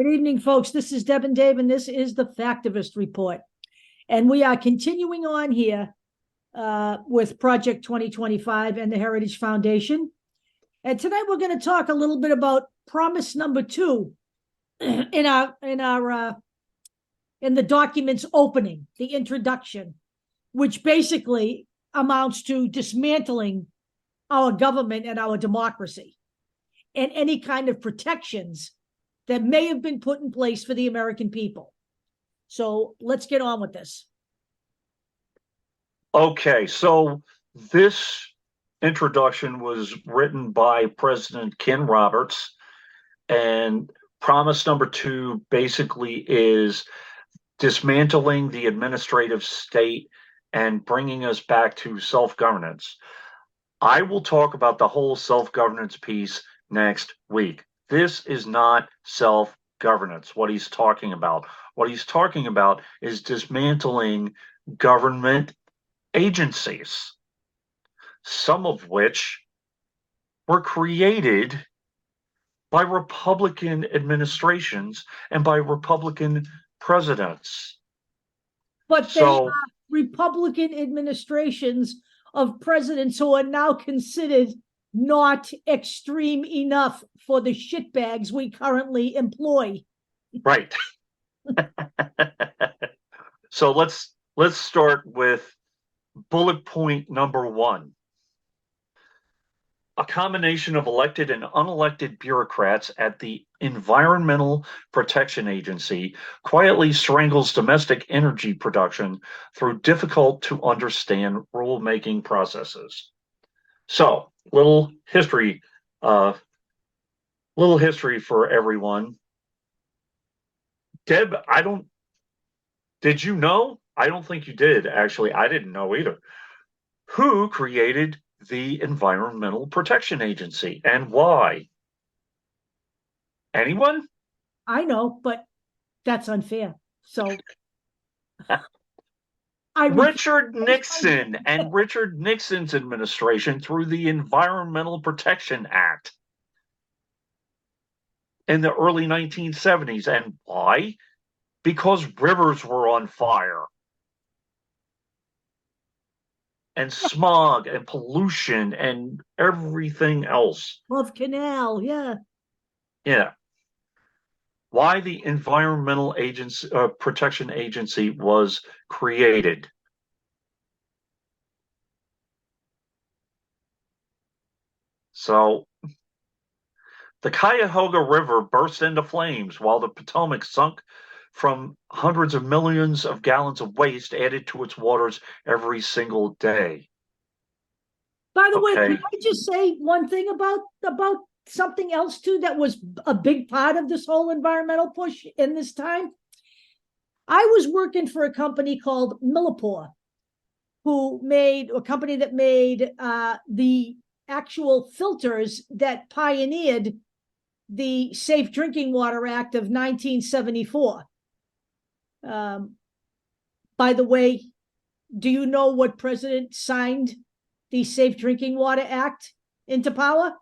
Good evening, folks. This is Deb and Dave, and this is the Factivist Report. And we are continuing on here with Project 2025 and the Heritage Foundation. And tonight we're going to talk a little bit about promise number 2 in the document's opening, the introduction, which basically amounts to dismantling our government and our democracy and any kind of protections that may have been put in place for the American people. So let's get on with this. Okay, so this introduction was written by President Ken Roberts, and promise number 2 basically is dismantling the administrative state and bringing us back to self-governance. I will talk about the whole self-governance piece next week. This is not self-governance, what he's talking about. What he's talking about is dismantling government agencies, some of which were created by Republican administrations and by Republican presidents. But they are Republican administrations of presidents who are now considered not extreme enough for the shitbags we currently employ. Right. So let's start with bullet point number 1. A combination of elected and unelected bureaucrats at the Environmental Protection Agency quietly strangles domestic energy production through difficult to understand rulemaking processes. So, little history for everyone. Deb, did you know? I don't think you did, actually. I didn't know either. Who created the Environmental Protection Agency and why? Anyone? I know, but that's unfair. So Richard Nixon and Richard Nixon's administration through the Environmental Protection Act in the early 1970s. And why? Because rivers were on fire. And smog and pollution and everything else. Love Canal, yeah. Yeah. Why the Environmental Protection Agency was created. So, the Cuyahoga River burst into flames while the Potomac sunk from hundreds of millions of gallons of waste added to its waters every single day. By the way, can I just say one thing about something else too that was a big part of this whole environmental push in this time? I was working for a company called Millipore, a company that made the actual filters that pioneered the Safe Drinking Water Act of 1974. By the way, do you know what president signed the Safe Drinking Water Act into power?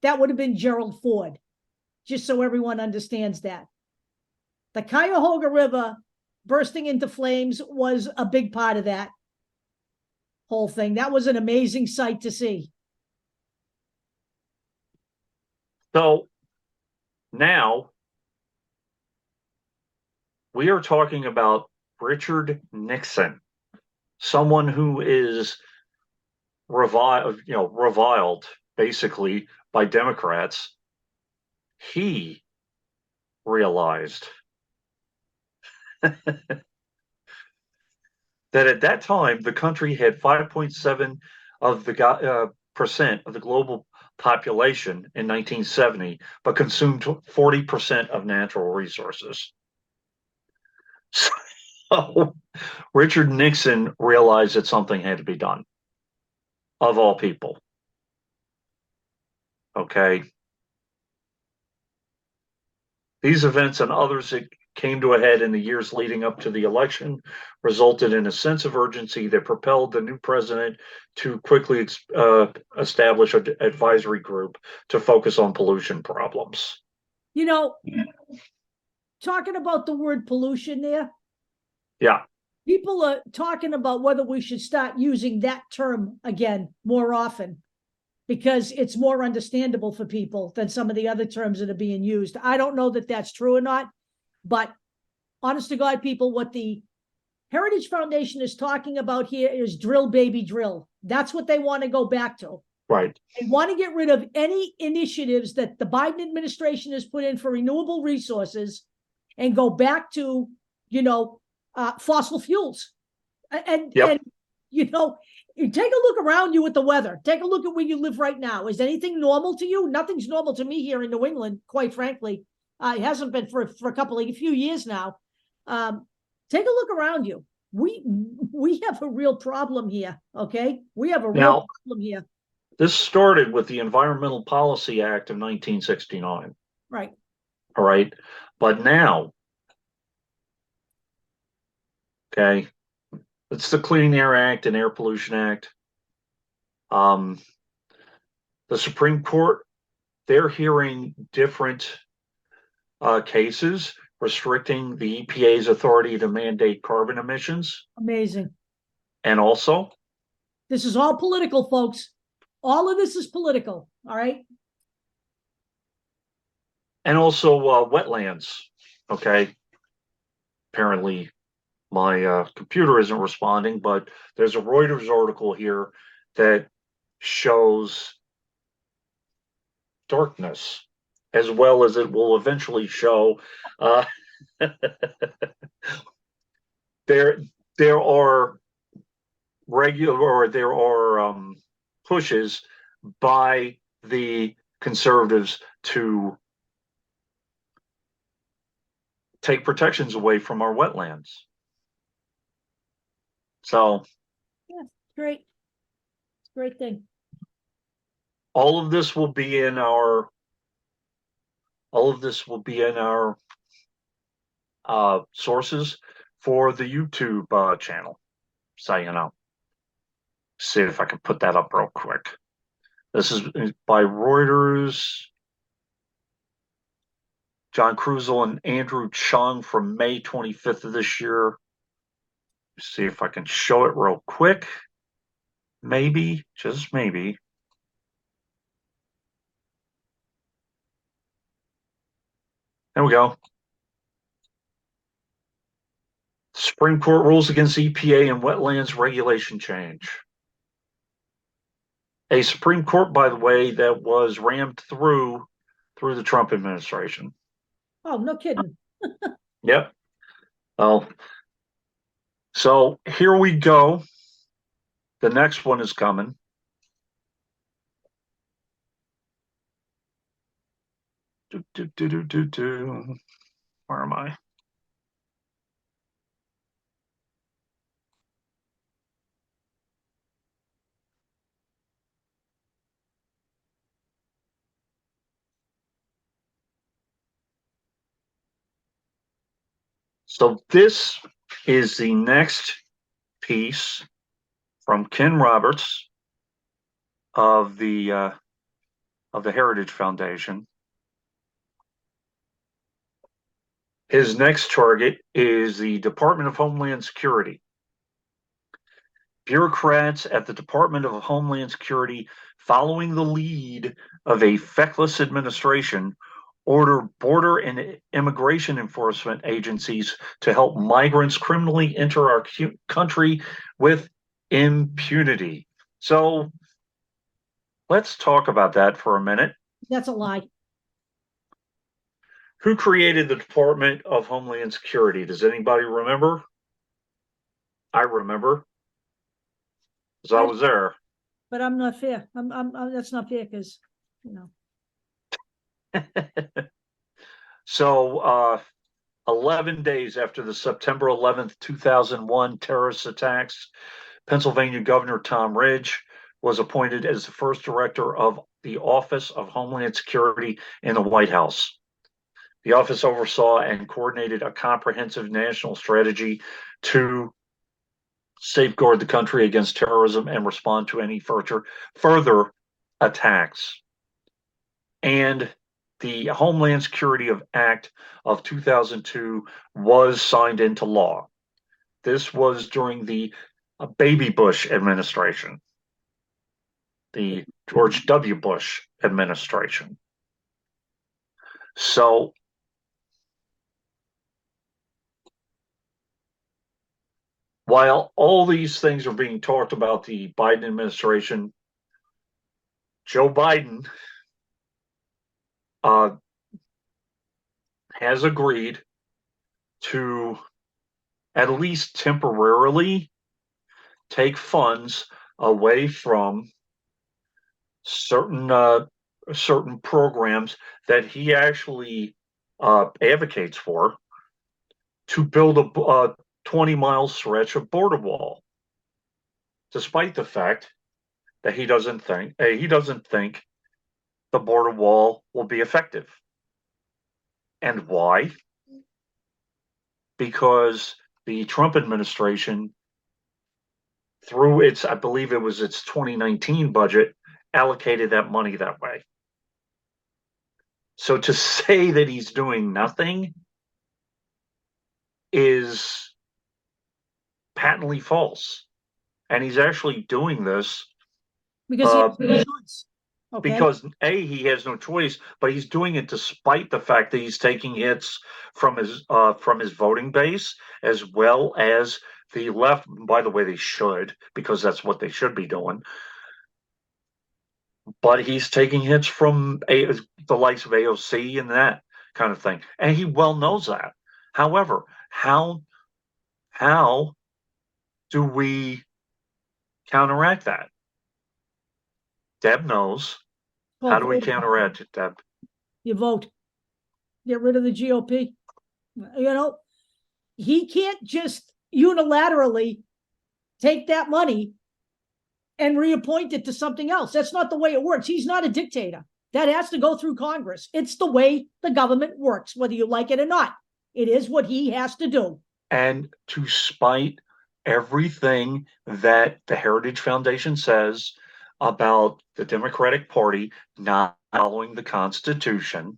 That would have been Gerald Ford, just so everyone understands that. The Cuyahoga River bursting into flames was a big part of that whole thing. That was an amazing sight to see. So now we are talking about Richard Nixon, someone who is reviled basically by Democrats. He realized that at that time the country had 5.7% of the global population in 1970, but consumed 40% of natural resources. So Richard Nixon realized that something had to be done, of all people. Okay. These events and others that came to a head in the years leading up to the election resulted in a sense of urgency that propelled the new president to quickly establish an advisory group to focus on pollution problems. You know, talking about the word pollution there. Yeah. People are talking about whether we should start using that term again more often, because it's more understandable for people than some of the other terms that are being used. I don't know that that's true or not, but honest to God, people, what the Heritage Foundation is talking about here is drill, baby, drill. That's what they want to go back to. Right. They want to get rid of any initiatives that the Biden administration has put in for renewable resources and go back to, fossil fuels. And take a look around you at the weather. Take a look at where you live right now. Is anything normal to you? Nothing's normal to me here in New England, quite frankly. It hasn't been for a few years now. Take a look around you. We have a real problem here, okay? We have a real problem here. This started with the Environmental Policy Act of 1969. Right. All right. But now, okay, it's the Clean Air Act and Air Pollution Act. The Supreme Court, they're hearing different cases restricting the EPA's authority to mandate carbon emissions. Amazing. And also, this is all political, folks. All of this is political. All right. And also wetlands. Okay. Apparently, my computer isn't responding, but there's a Reuters article here that shows darkness, as well as it will eventually show there are pushes by the conservatives to take protections away from our wetlands. So, yeah, great. It's a great thing. All of this will be in our sources for the YouTube channel. So, see if I can put that up real quick. This is by Reuters. John Cruzel and Andrew Chung from May 25th of this year. See if I can show it real quick. Maybe, just maybe. There we go. Supreme Court rules against EPA and wetlands regulation change. A Supreme Court, by the way, that was rammed through the Trump administration. Oh, no kidding. Yep. Oh, so here we go. The next one is coming. Where am I? So this is the next piece from Ken Roberts of the Heritage Foundation. His next target is the Department of Homeland Security. Bureaucrats at the Department of Homeland Security, following the lead of a feckless administration, order border and immigration enforcement agencies to help migrants criminally enter our country with impunity. So let's talk about that for a minute. That's a lie. Who created the Department of Homeland Security? Does anybody remember? I remember, because I was there. But I'm not fair. I'm that's not fair because, So 11 days after the September 11th, 2001 terrorist attacks, Pennsylvania Governor Tom Ridge was appointed as the first director of the Office of Homeland Security in the White House. The office oversaw and coordinated a comprehensive national strategy to safeguard the country against terrorism and respond to any further attacks. And the Homeland Security Act of 2002 was signed into law. This was during the Baby Bush administration, the George W. Bush administration. So while all these things are being talked about the Biden administration, Joe Biden has agreed to at least temporarily take funds away from certain programs that he actually advocates for, to build a 20-mile stretch of border wall, despite the fact that he doesn't think the border wall will be effective. And why? Because the Trump administration, through its, I believe it was its 2019 budget, allocated that money that way. So to say that he's doing nothing is patently false. And he's actually doing this Because he has no choice. Okay. Because he has no choice, but he's doing it despite the fact that he's taking hits from his voting base, as well as the left. By the way, they should, because that's what they should be doing. But he's taking hits from the likes of AOC and that kind of thing, and he well knows that. However, how do we counteract that? Deb knows. How do we counteract it, Deb? You vote. Get rid of the GOP. He can't just unilaterally take that money and reappoint it to something else. That's not the way it works. He's not a dictator. That has to go through Congress. It's the way the government works, whether you like it or not. It is what he has to do. And to spite everything that the Heritage Foundation says about the Democratic Party not following the Constitution,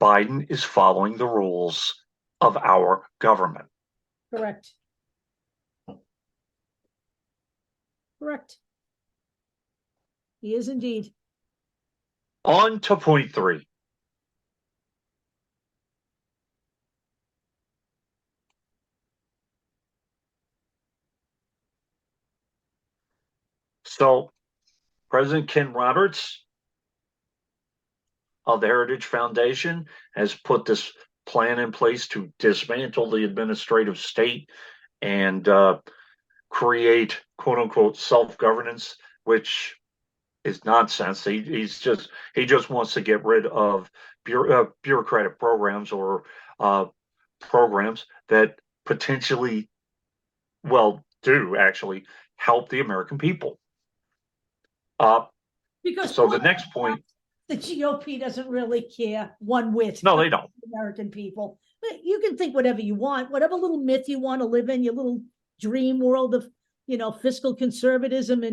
Biden is following the rules of our government. Correct. He is indeed. On to point 3. So, President Ken Roberts of the Heritage Foundation has put this plan in place to dismantle the administrative state and create quote unquote self-governance, which is nonsense. He just wants to get rid of bureaucratic programs or programs that potentially, do actually help the American people. Because so the next point, the GOP doesn't really care one whit. No, they don't. American people. But you can think whatever you want, whatever little myth you want to live in, your little dream world of, fiscal conservatism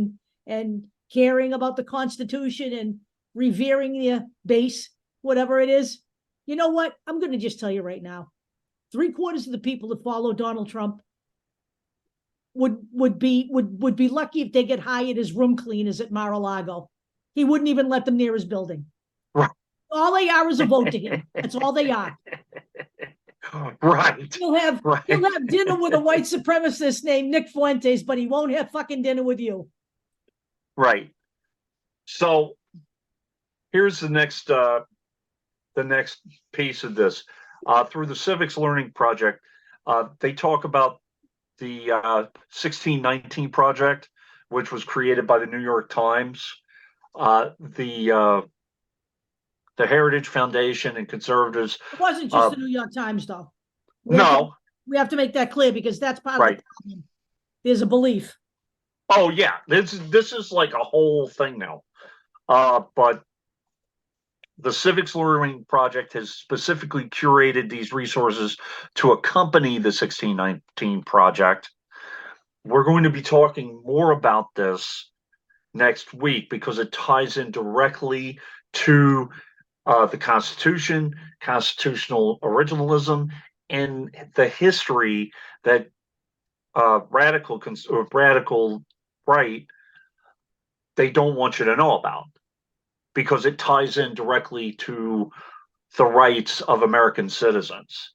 and caring about the Constitution and revering your base, whatever it is. You know what? I'm going to just tell you right now. 3/4 of the people that follow Donald Trump would be lucky if they get hired as room cleaners at Mar-a-Lago. He wouldn't even let them near his building. Right. All they are is a vote to him. That's all they are. Right. He'll have dinner with a white supremacist named Nick Fuentes, but he won't have fucking dinner with you. Right. So here's the next piece of this. Through the Civics Learning Project, they talk about the 1619 Project, which was created by the New York Times. The Heritage Foundation and conservatives. It wasn't just the New York Times, though. We have to make that clear, because that's part of the problem. There's a belief. Oh yeah, this is like a whole thing now. But the Civics Learning Project has specifically curated these resources to accompany the 1619 Project. We're going to be talking more about this next week, because it ties in directly to the Constitution, constitutional originalism, and the history that radical right, they don't want you to know about because it ties in directly to the rights of American citizens.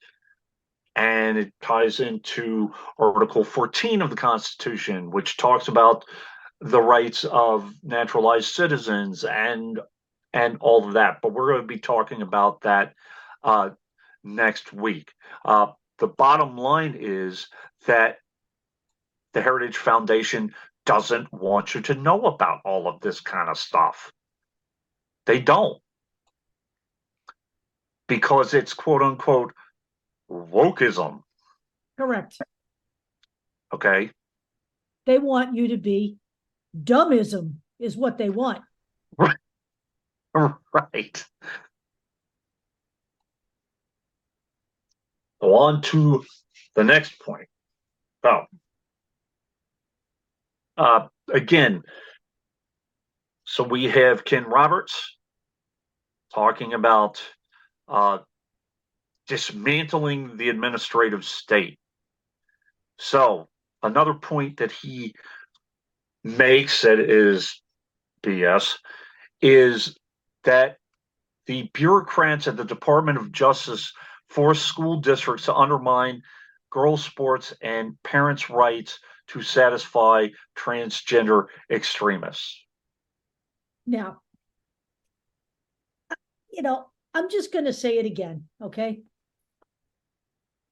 And it ties into Article 14 of the Constitution, which talks about the rights of naturalized citizens and all of that. But we're going to be talking about that next week. The bottom line is that the Heritage Foundation doesn't want you to know about all of this kind of stuff. They don't. Because it's quote unquote wokeism. Correct. Okay. They want you to be dummism is what they want. Right. Right. So on to the next point. Again, so we have Ken Roberts talking about dismantling the administrative state. So another point that he makes that is BS is that the bureaucrats at the Department of Justice force school districts to undermine girls' sports and parents' rights to satisfy transgender extremists. Now, I'm just going to say it again, okay?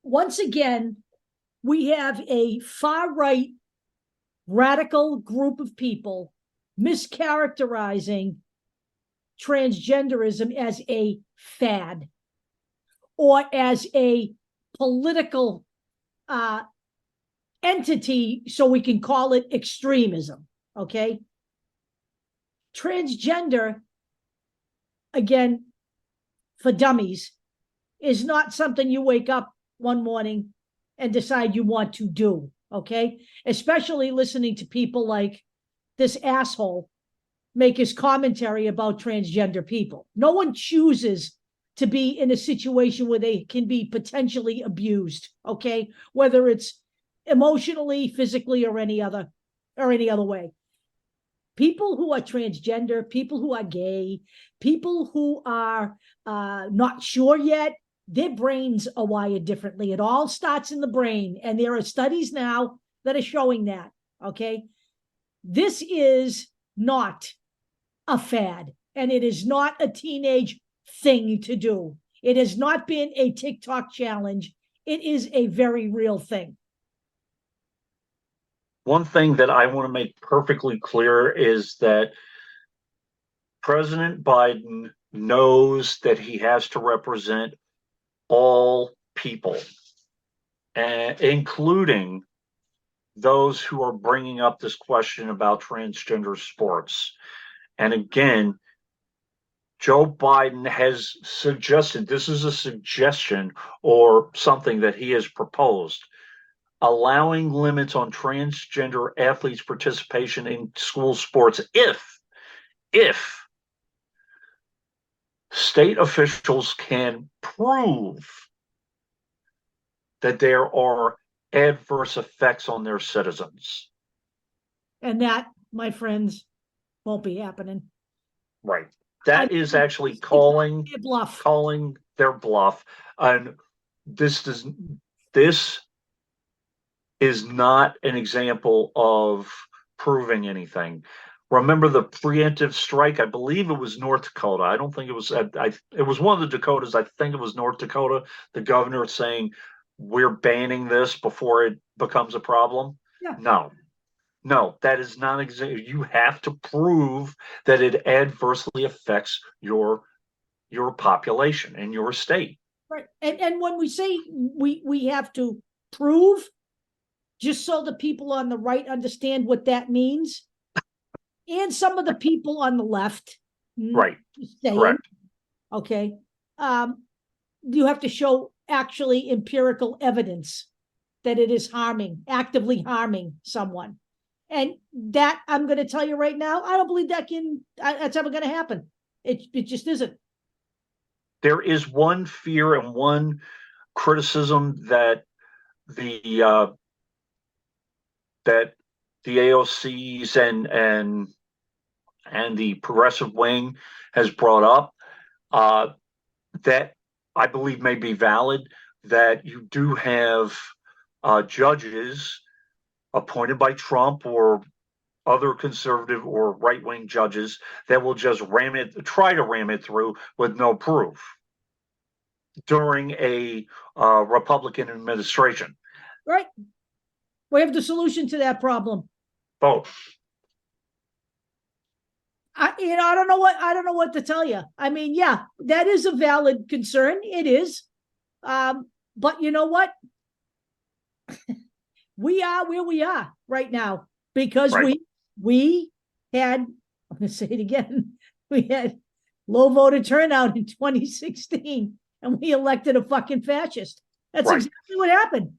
Once again, we have a far-right radical group of people mischaracterizing transgenderism as a fad or as a political entity, so we can call it extremism, okay? Transgender, again, for dummies, is not something you wake up one morning and decide you want to do, okay? Especially listening to people like this asshole make his commentary about transgender people. No one chooses to be in a situation where they can be potentially abused, okay? Whether it's emotionally, physically, or any other way. People who are transgender, people who are gay, people who are not sure yet, their brains are wired differently. It all starts in the brain. And there are studies now that are showing that, okay? This is not a fad, and it is not a teenage thing to do. It has not been a TikTok challenge. It is a very real thing. One thing that I want to make perfectly clear is that President Biden knows that he has to represent all people, including those who are bringing up this question about transgender sports. And again, Joe Biden has suggested, this is a suggestion or something that he has proposed, allowing limits on transgender athletes' participation in school sports if state officials can prove that there are adverse effects on their citizens. And that, my friends, won't be happening. Right. That is actually calling their bluff. And this is not an example of proving anything. Remember the preemptive strike? I believe it was North Dakota. I don't think it was. It was one of the Dakotas. I think it was North Dakota. The governor saying we're banning this before it becomes a problem. Yeah. No, that is not exactly. You have to prove that it adversely affects your population in your state. Right. And when we say we have to prove, just so the people on the right understand what that means, and some of the people on the left, right? Correct. Okay. You have to show actually empirical evidence that it is actively harming someone. And that, I'm going to tell you right now, I don't believe that's ever going to happen. It just isn't. there is one fear and one criticism that the AOCs and the progressive wing has brought up, that I believe may be valid, that you do have judges appointed by Trump or other conservative or right-wing judges that will just try to ram it through with no proof during a Republican administration. Right. We have the solution to that problem. Both. I don't know what to tell you. I mean, yeah, that is a valid concern. It is. But you know what? We are where we are right now because Right. we had, I'm going to say it again, we had low voter turnout in 2016 and we elected a fucking fascist. That's Right. exactly what happened.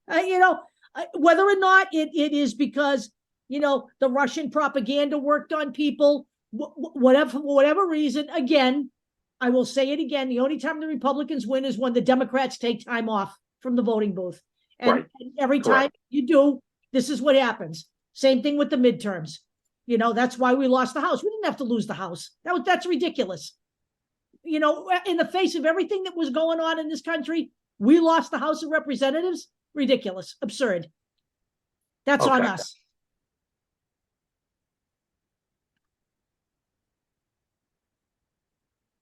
Whether or not it is because, the Russian propaganda worked on people, whatever, for whatever reason, again, I will say it again, the only time the Republicans win is when the Democrats take time off from the voting booth. And, Right. and every time Correct. you do, this is what happens. Same thing with the midterms. That's why we lost the House. We didn't have to lose the House. That's ridiculous. In the face of everything that was going on in this country, we lost the House of Representatives. Ridiculous. Absurd. That's on Okay. us.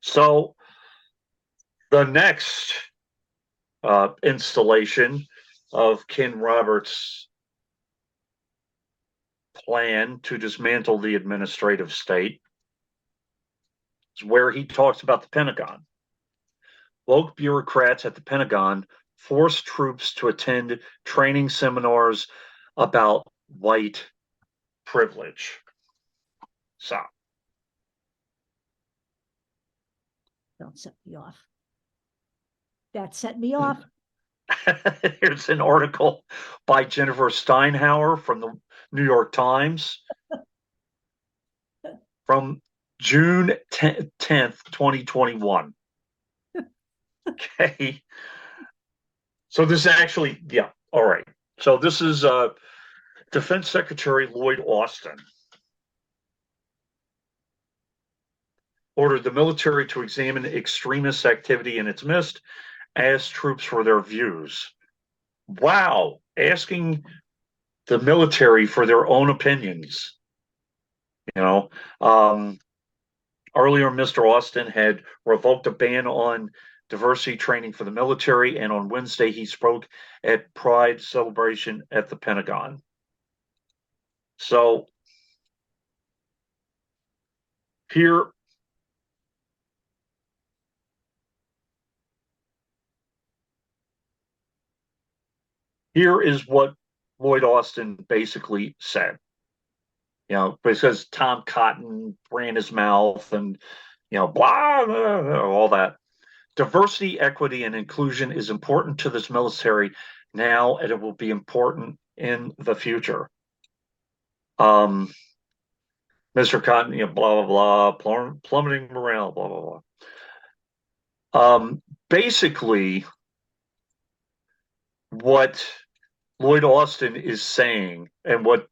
So the next installation of Ken Roberts' plan to dismantle the administrative state is where he talks about the Pentagon. Woke bureaucrats at the Pentagon forced troops to attend training seminars about white privilege. So, Don't set me off. That set me off. here's an article by Jennifer Steinhauer from the New York Times from June 10th, 2021. Okay. So this is actually, yeah, all right. So this is Defense Secretary Lloyd Austin ordered the military to examine extremist activity in its midst, asked troops for their views. Wow, asking the military for their own opinions. Earlier, Mr. Austin had revoked a ban on diversity training for the military, and on Wednesday he spoke at Pride celebration at the Pentagon. So here is what Lloyd Austin basically said. Because Tom Cotton ran his mouth and, blah, blah, blah, all that. Diversity, equity, and inclusion is important to this military now, and it will be important in the future. Mr. Cotton, blah, blah, blah, plummeting morale, blah, blah, blah. Basically, what Lloyd Austin is saying and what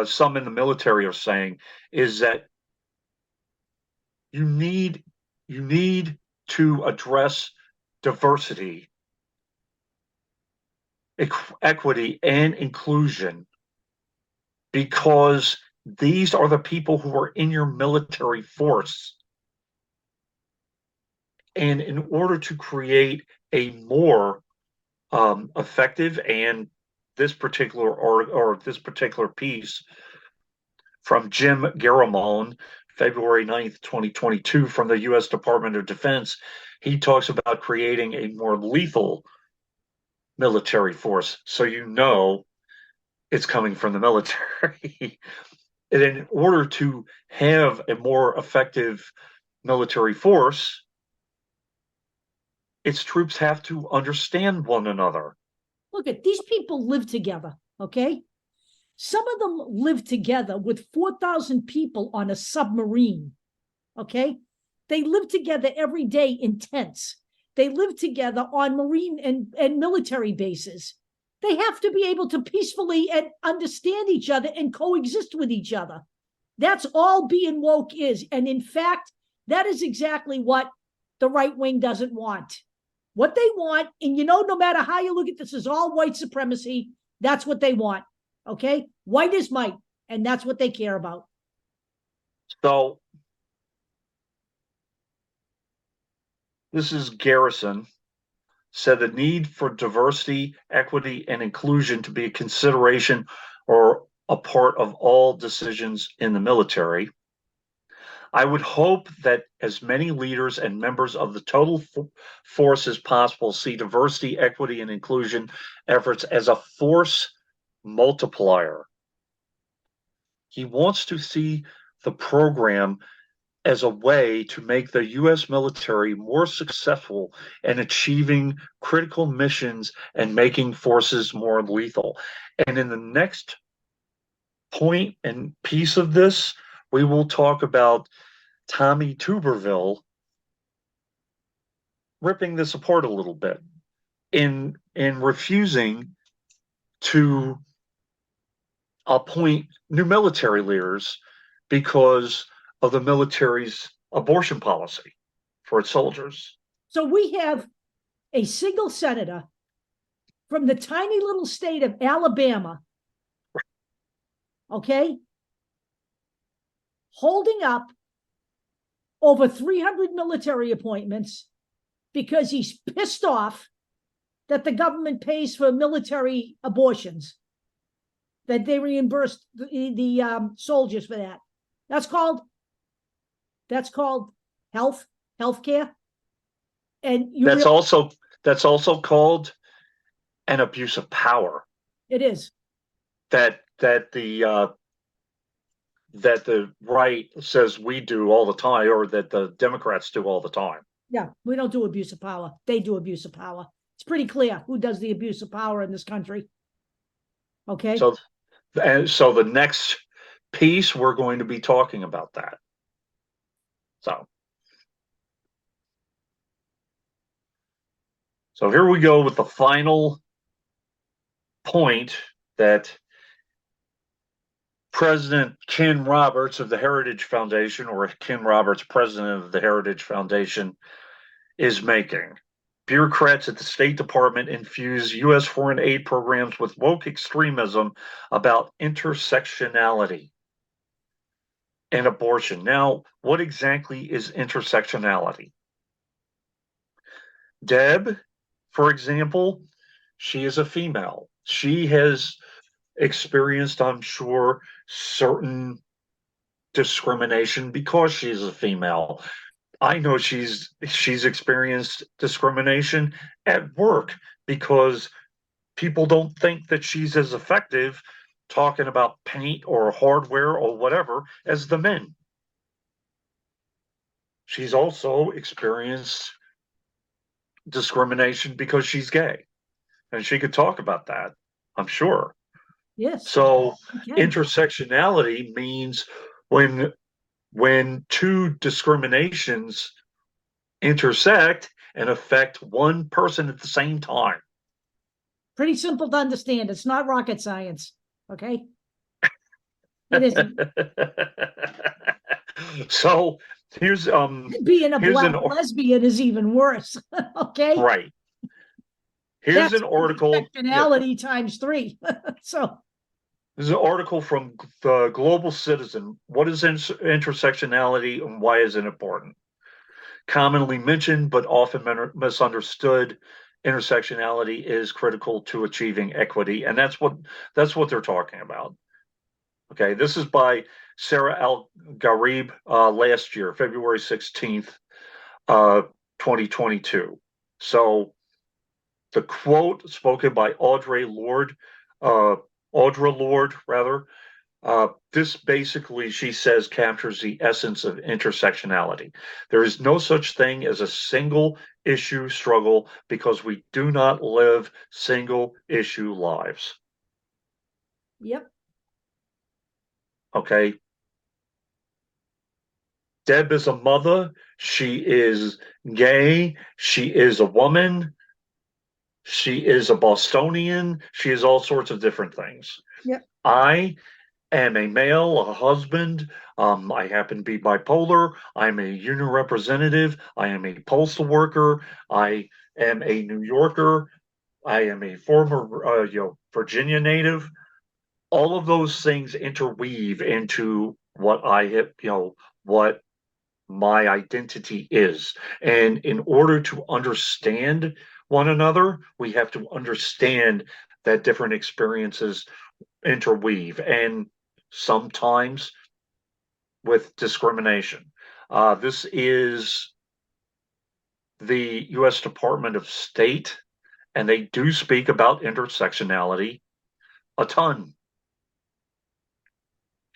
some in the military are saying is that you need to address diversity, equity, and inclusion because these are the people who are in your military force. And in order to create a more effective, and this particular piece from Jim Garamone, February 9th, 2022, from the U.S. Department of Defense, he talks about creating a more lethal military force. So it's coming from the military. And in order to have a more effective military force, its troops have to understand one another. Look at these people live together, okay? Some of them live together with 4,000 people on a submarine, okay? They live together every day in tents. They live together on marine and military bases. They have to be able to peacefully and understand each other and coexist with each other. That's all being woke is. And in fact, that is exactly what the right wing doesn't want. What they want, and no matter how you look at this, is all white supremacy. That's what they want. Okay? White is might, and that's what they care about. So this is Garrison said the need for diversity, equity, and inclusion to be a consideration or a part of all decisions in the military. I would hope that as many leaders and members of the total force as possible see diversity, equity, and inclusion efforts as a force multiplier. He wants to see the program as a way to make the U.S. military more successful in achieving critical missions and making forces more lethal. And in the next point and piece of this, we will talk about Tommy Tuberville ripping this apart a little bit in refusing to appoint new military leaders because of the military's abortion policy for its soldiers. So we have a single senator from the tiny little state of Alabama, okay, holding up over 300 military appointments because he's pissed off that the government pays for military abortions, that they reimburse the soldiers for that. That's called health care. And that's also called an abuse of power. It is. That the right says we do all the time, or that the Democrats do all the time. Yeah, we don't do abuse of power. They do abuse of power. It's pretty clear who does the abuse of power in this country. Okay. So the next piece, we're going to be talking about that. So here we go with the final point that President Ken Roberts of the Heritage Foundation, or Ken Roberts, president of the Heritage Foundation, is making. Bureaucrats at the State Department infuse U.S. foreign aid programs with woke extremism about intersectionality and abortion. Now, what exactly is intersectionality? Deb, for example, she is a female. She has experienced, I'm sure, certain discrimination because she's a female. I know she's experienced discrimination at work because people don't think that she's as effective talking about paint or hardware or whatever as the men. She's also experienced discrimination because she's gay, and she could talk about that, I'm sure. Yes. So intersectionality means when two discriminations intersect and affect one person at the same time. Pretty simple to understand. It's not rocket science. Okay. It isn't. So here's being a black lesbian is even worse. Okay. Right. Here's an article. Intersectionality times 3. So there's an article from the Global Citizen. What is intersectionality and why is it important? Commonly mentioned but often misunderstood, intersectionality is critical to achieving equity, and that's what they're talking about. Okay, this is by Sarah Al-Gharib last year, February 16th, 2022. So the quote spoken by Audre Lorde, this basically, she says, captures the essence of intersectionality. There is no such thing as a single issue struggle because we do not live single issue lives. Yep. Okay. Deb is a mother. She is gay. She is a woman. She is a Bostonian. She is all sorts of different things. Yep. I am a male, a husband. I happen to be bipolar. I'm a union representative. I am a postal worker. I am a New Yorker. I am a former, Virginia native. All of those things interweave into what what my identity is. And in order to understand one another, we have to understand that different experiences interweave, and sometimes with discrimination. This is the U.S. Department of State, and they do speak about intersectionality a ton.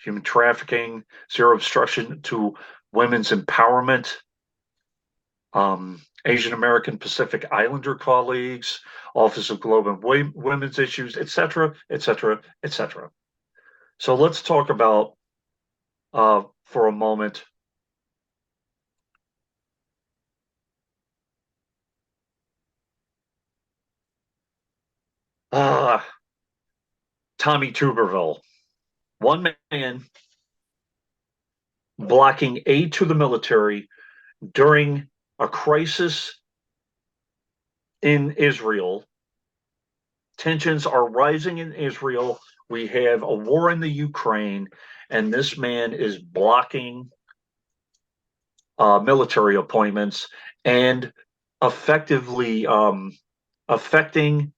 Human trafficking, zero obstruction to women's empowerment, Asian American Pacific Islander colleagues, Office of Global Women's Issues, etc., etc., etc. So let's talk about, for a moment, Tommy Tuberville, one man blocking aid to the military during a crisis in Israel. Tensions are rising in Israel. We have a war in the Ukraine, and this man is blocking military appointments and effectively affecting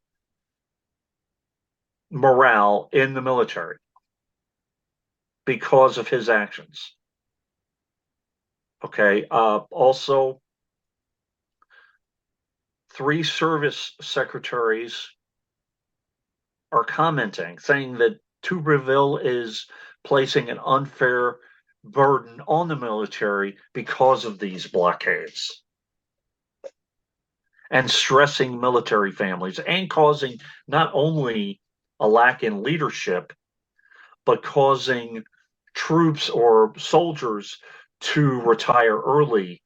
morale in the military because of his actions. Okay. Also, 3 service secretaries are commenting, saying that Tuberville is placing an unfair burden on the military because of these blockades, and stressing military families and causing not only a lack in leadership, but causing troops or soldiers to retire early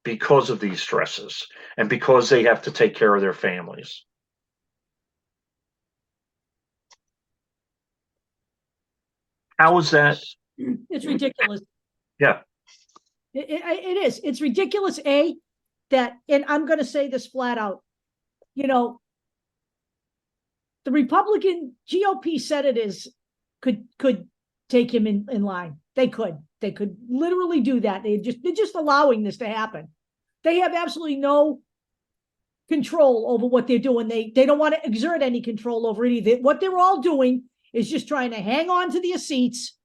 because of these stresses and because they have to take care of their families. How is that? It's ridiculous. Yeah. It is. It's ridiculous, that, and I'm going to say this flat out, the Republican GOP senators could take him in line. They could literally do that. They're just allowing this to happen. They have absolutely no control over what they're doing. They don't want to exert any control over it either. What they're all doing is just trying to hang on to their seats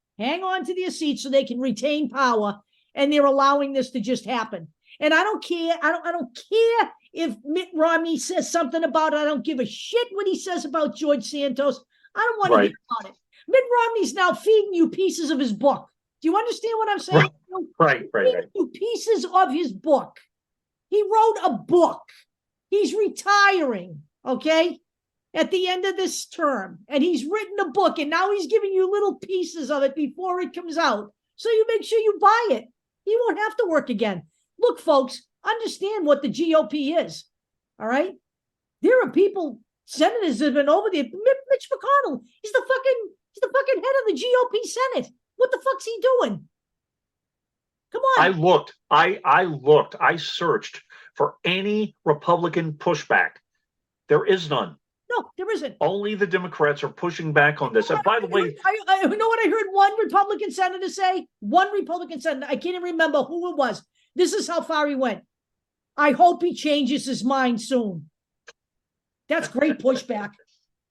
so they can retain power, and they're allowing this to just happen. And I don't care. I don't care if Mitt Romney says something about it. I don't give a shit what he says about George Santos. I don't want to hear about it. Mitt Romney's now feeding you pieces of his book. Do you understand what I'm saying? Right. Feeding you pieces of his book. He wrote a book. He's retiring, okay, at the end of this term. And he's written a book, and now he's giving you little pieces of it before it comes out. So you make sure you buy it. He won't have to work again. Look, folks, understand what the GOP is, all right? There are people, senators that have been over there. Mitch McConnell, he's the fucking head of the GOP Senate. What the fuck's he doing? Come on. I looked, I searched for any Republican pushback. There is none. No, there isn't. Only the Democrats are pushing back on this. And by the way, I know what I heard one Republican senator say? One Republican senator, I can't even remember who it was. This is how far he went. I hope he changes his mind soon. That's great pushback.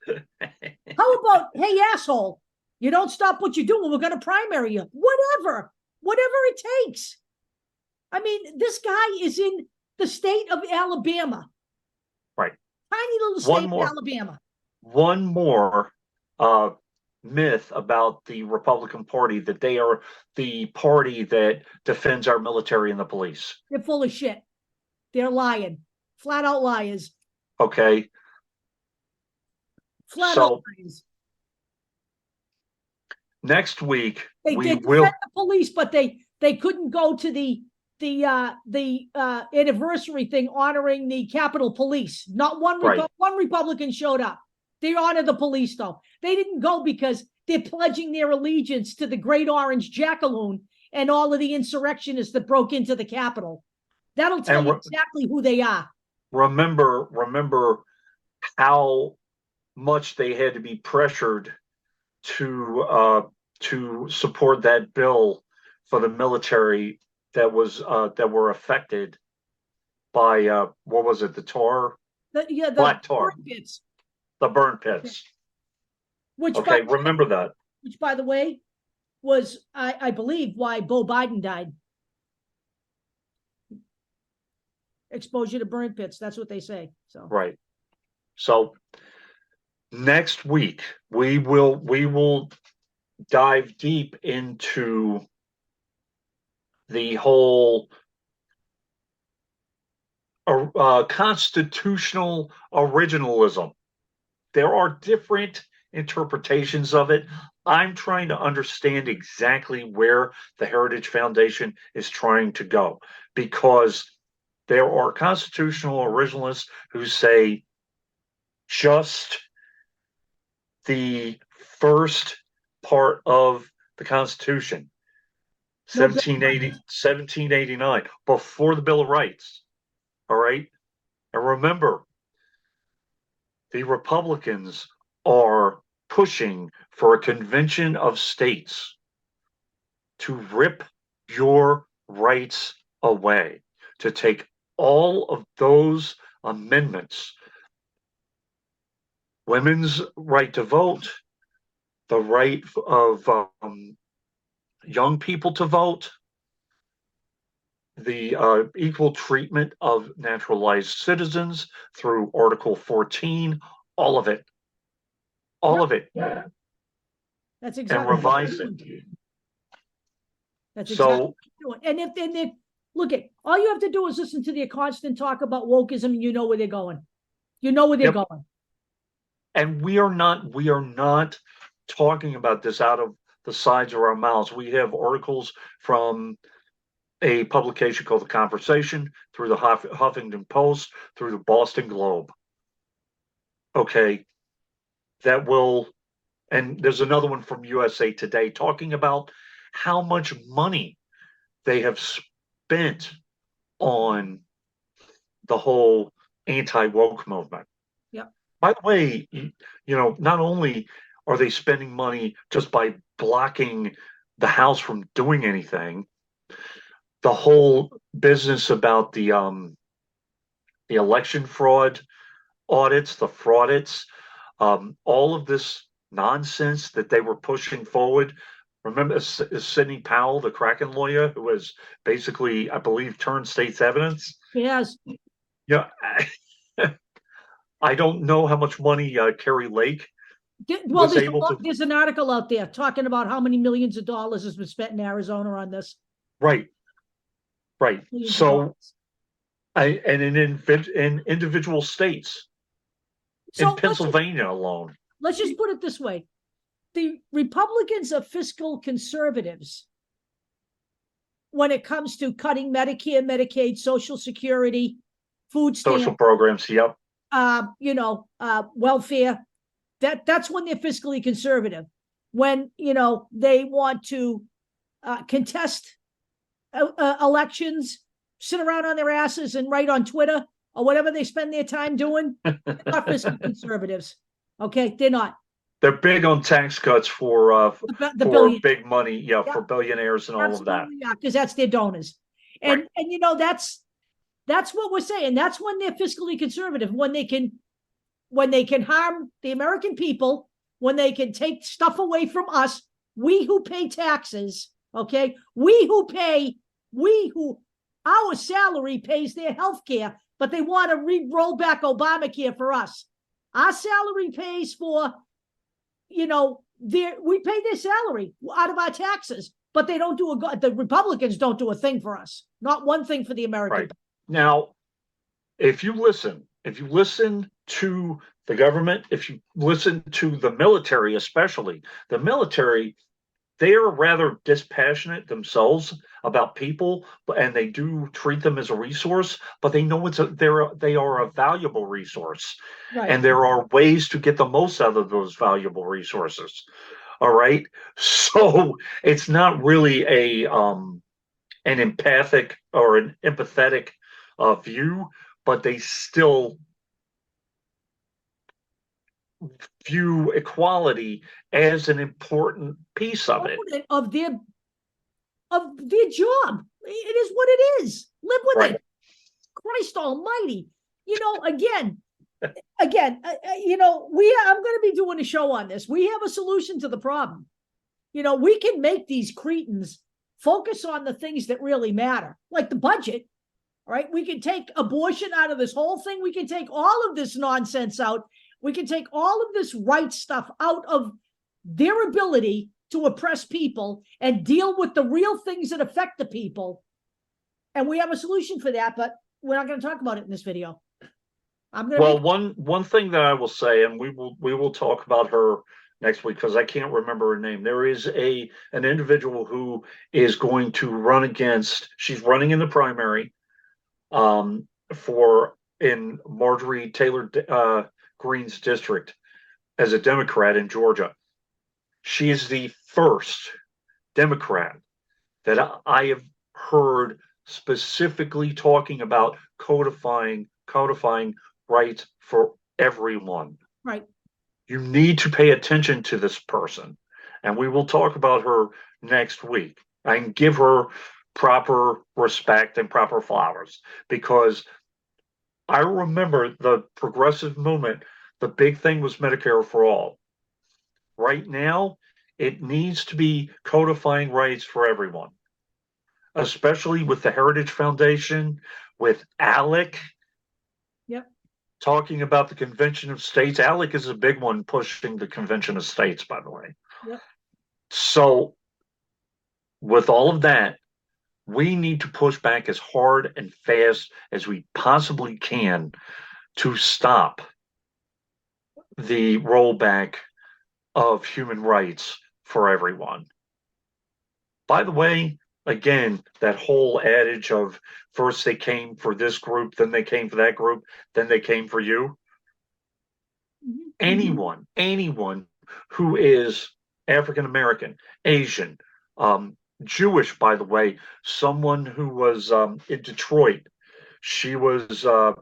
How about, hey, asshole, you don't stop what you're doing, we're going to primary you. Whatever it takes. I mean, this guy is in the state of Alabama. Right. Tiny little state of Alabama. One more myth about the Republican Party, that they are the party that defends our military and the police. They're full of shit. They're lying. Flat out liars. Okay. Flat out liars. Next week, they defend the police, but they they couldn't go to the anniversary thing honoring the Capitol Police. Not one one Republican showed up. They honored the police, though. They didn't go because they're pledging their allegiance to the Great Orange Jackaloon and all of the insurrectionists that broke into the Capitol. That'll tell you exactly who they are. Remember how much they had to be pressured to support that bill for the military that were affected by what was it, the black tar burn pits. The burn pits. Which remember that. Which, by the way, was I believe why Beau Biden died. Exposure to burn pits. That's what they say. So right. So next week we will dive deep into the whole constitutional originalism. There are different interpretations of it. I'm trying to understand exactly where the Heritage Foundation is trying to go, because there are constitutional originalists who say just the first part of the Constitution, 1789, before the Bill of Rights. All right. And remember, the Republicans are pushing for a convention of states to rip your rights away, to take all of those amendments: women's right to vote, the right of young people to vote, the equal treatment of naturalized citizens through Article 14, all of it. All of it. That's exactly. And revise it. That's exactly what you're doing. And if look at, all you have to do is listen to their constant talk about wokeism, and you know where they're going. You know where they're going. And we are not talking about this out of the sides of our mouths. We have articles from a publication called The Conversation, through the Huffington Post, through the Boston Globe. Okay, and there's another one from USA Today talking about how much money they have spent on the whole anti-woke movement. Yeah. By the way, not only are they spending money just by blocking the House from doing anything, the whole business about the election fraud audits, the fraudits, all of this nonsense that they were pushing forward. Remember Sidney Powell, the Kraken lawyer, who was basically, I believe, turned state's evidence? Yes. Yeah. I don't know how much money Kerry Lake was able to. There's an article out there talking about how many millions of dollars has been spent in Arizona on this. Right. So, and in individual states, so in Pennsylvania alone. Let's just put it this way. The Republicans are fiscal conservatives when it comes to cutting Medicare, Medicaid, Social Security, food stamps, social programs. Yep. Welfare. That's when they're fiscally conservative. When they want to contest elections, sit around on their asses and write on Twitter or whatever they spend their time doing, they're not fiscal conservatives. Okay, they're not. They're big on tax cuts for big money, for billionaires and all of that. Yeah, because that's their donors. And that's what we're saying. That's when they're fiscally conservative, when they can harm the American people, when they can take stuff away from us, we who pay taxes, okay? Our salary pays their health care, but they want to roll back Obamacare for us. Our salary pays for, we pay their salary out of our taxes, but they don't the Republicans don't do a thing for us. Not one thing for the American people. Now, if you listen to the government, if you listen to the military, especially the military, they're rather dispassionate themselves about people, and they do treat them as a resource, but they know they are a valuable resource, Right. and there are ways to get the most out of those valuable resources. All right, so it's not really an empathic or an empathetic view, but they still view equality as an important piece of it. Of their job. It is what it is. Live with Right. it. Christ Almighty. Again, I'm going to be doing a show on this. We have a solution to the problem. We can make these cretins focus on the things that really matter, like the budget. Right? We can take abortion out of this whole thing. We can take all of this nonsense out. We can take all of this right stuff out of their ability to oppress people and deal with the real things that affect the people. And we have a solution for that, but we're not going to talk about it in this video. One thing that I will say, and we will talk about her next week because I can't remember her name. There is an individual who is going to run against. She's running in the primary in Marjorie Taylor Greene's district as a Democrat in Georgia. She is the first Democrat that I have heard specifically talking about codifying rights for everyone. Right. You need to pay attention to this person, and we will talk about her next week. I can give her proper respect and proper flowers because I remember the progressive movement. The big thing was Medicare for all. Right now, it needs to be codifying rights for everyone, especially with the Heritage Foundation, with ALEC. Yep. Talking about the Convention of States. ALEC is a big one pushing the Convention of States, by the way. Yep. So, with all of that, we need to push back as hard and fast as we possibly can to stop the rollback of human rights for everyone. By the way, again, that whole adage of first they came for this group, then they came for that group, then they came for you. Mm-hmm. Anyone who is African American, Asian, Jewish, by the way, someone who was in Detroit, she was an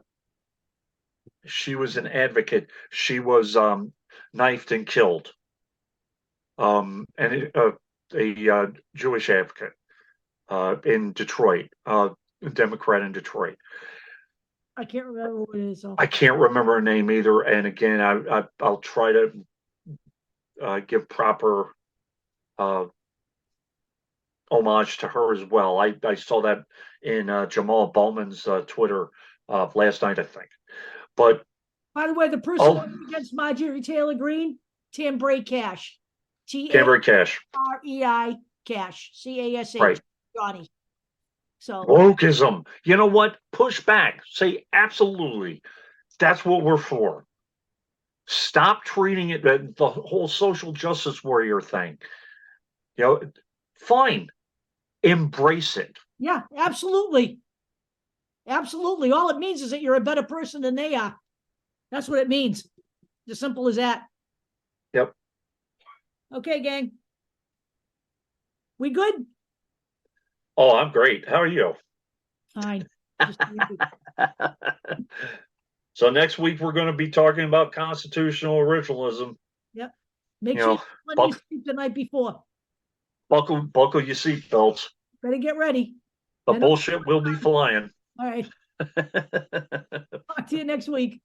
advocate. She was knifed and killed, and a Jewish advocate in Detroit, a Democrat in Detroit. I can't remember what it is. I can't remember her name either. And again, I'll try to give proper homage to her as well. I saw that in Jamal Bowman's Twitter last night, I think. But by the way, the person against Marjorie Taylor Greene, Tambray Cash. Tambray Cash. Rei Cash. CASH. Right. Johnny. So wokeism. You know what? Push back. Say absolutely. That's what we're for. Stop treating it the whole social justice warrior thing. Fine. Embrace it. Yeah, absolutely. Absolutely. All it means is that you're a better person than they are. That's what it means. As simple as that. Yep. Okay, gang. We good? Oh, I'm great. How are you? Fine. So next week we're going to be talking about constitutional originalism. Yep. Make sure you sleep the night before. Buckle your seatbelts. Better get ready. The bullshit will be flying. All right. Talk to you next week.